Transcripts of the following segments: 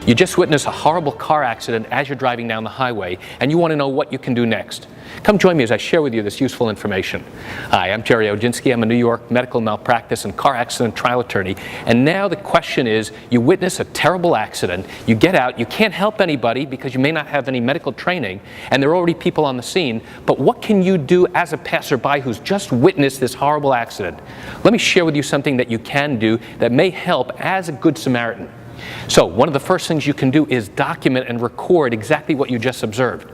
You just witnessed a horrible car accident as you're driving down the highway, and you want to know what you can do next. Come join me as I share with you this useful information. Hi, I'm Gerry Oginski. I'm a New York medical malpractice and car accident trial attorney. And now the question is, you witness a terrible accident, you get out, you can't help anybody because you may not have any medical training, and there are already people on the scene, but what can you do as a passerby who's just witnessed this horrible accident? Let me share with you something that you can do that may help as a good Samaritan. So one of the first things you can do is document and record exactly what you just observed.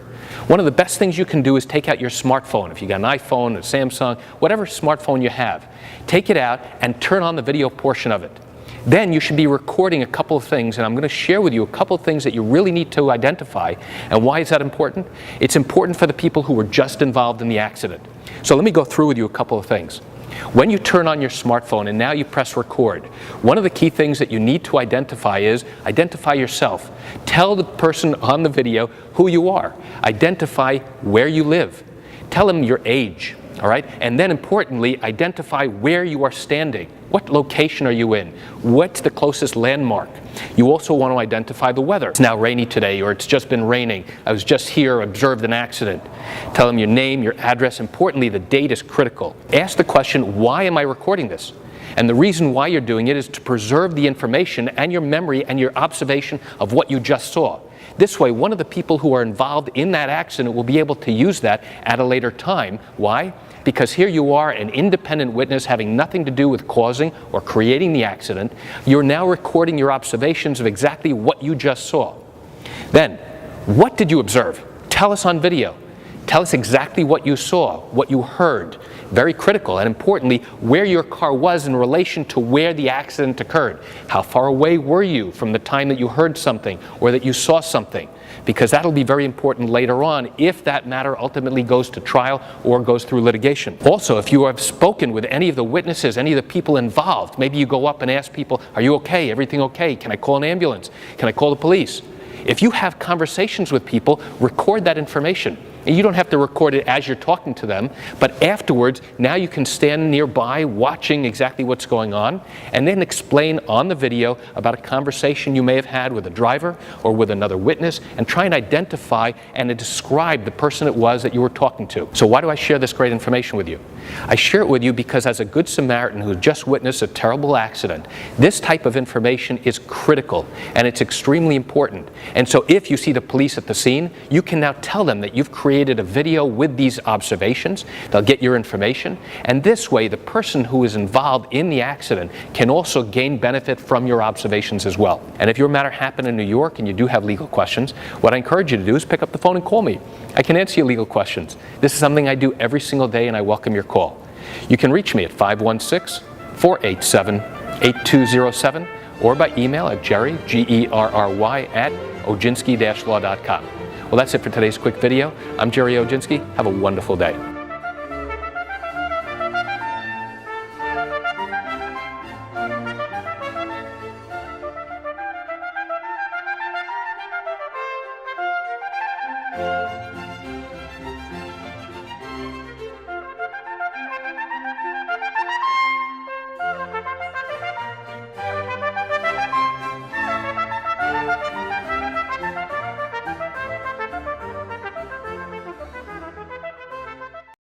One of the best things you can do is take out your smartphone. If you got an iPhone, a Samsung, whatever smartphone you have, take it out and turn on the video portion of it. Then you should be recording a couple of things, and I'm going to share with you a couple of things that you really need to identify. And why is that important? It's important for the people who were just involved in the accident. So let me go through with you a couple of things. When you turn on your smartphone and now you press record, one of the key things that you need to identify is identify yourself. Tell the person on the video who you are. Identify where you live. Tell them your age, all right? And then importantly, identify where you are standing. What location are you in? What's the closest landmark? You also want to identify the weather. It's now rainy today, or it's just been raining. I was just here, observed an accident. Tell them your name, your address. Importantly, the date is critical. Ask the question, why am I recording this? And the reason why you're doing it is to preserve the information and your memory and your observation of what you just saw. This way, one of the people who are involved in that accident will be able to use that at a later time. Why? Because here you are, an independent witness having nothing to do with causing or creating the accident. You're now recording your observations of exactly what you just saw. Then, what did you observe? Tell us on video. Tell us exactly what you saw, what you heard. Very critical, and importantly, where your car was in relation to where the accident occurred. How far away were you from the time that you heard something or that you saw something? Because that'll be very important later on if that matter ultimately goes to trial or goes through litigation. Also, if you have spoken with any of the witnesses, any of the people involved, maybe you go up and ask people, are you okay? Everything okay? Can I call an ambulance? Can I call the police? If you have conversations with people, record that information. And you don't have to record it as you're talking to them, but afterwards, now you can stand nearby watching exactly what's going on, and then explain on the video about a conversation you may have had with a driver or with another witness, and try and identify and describe the person it was that you were talking to. So why do I share this great information with you? I share it with you because as a good Samaritan who just witnessed a terrible accident, this type of information is critical, and it's extremely important. And so if you see the police at the scene, you can now tell them that you've created a video with these observations. They'll get your information, and this way the person who is involved in the accident can also gain benefit from your observations as well. And if your matter happened in New York and you do have legal questions, what I encourage you to do is pick up the phone and call me. I can answer your legal questions. This is something I do every single day, and I welcome your call. You can reach me at 516-487-8207 or by email at Gerry, Gerry, at oginski-law.com. Well, that's it for today's quick video. I'm Gerry Oginski. Have a wonderful day.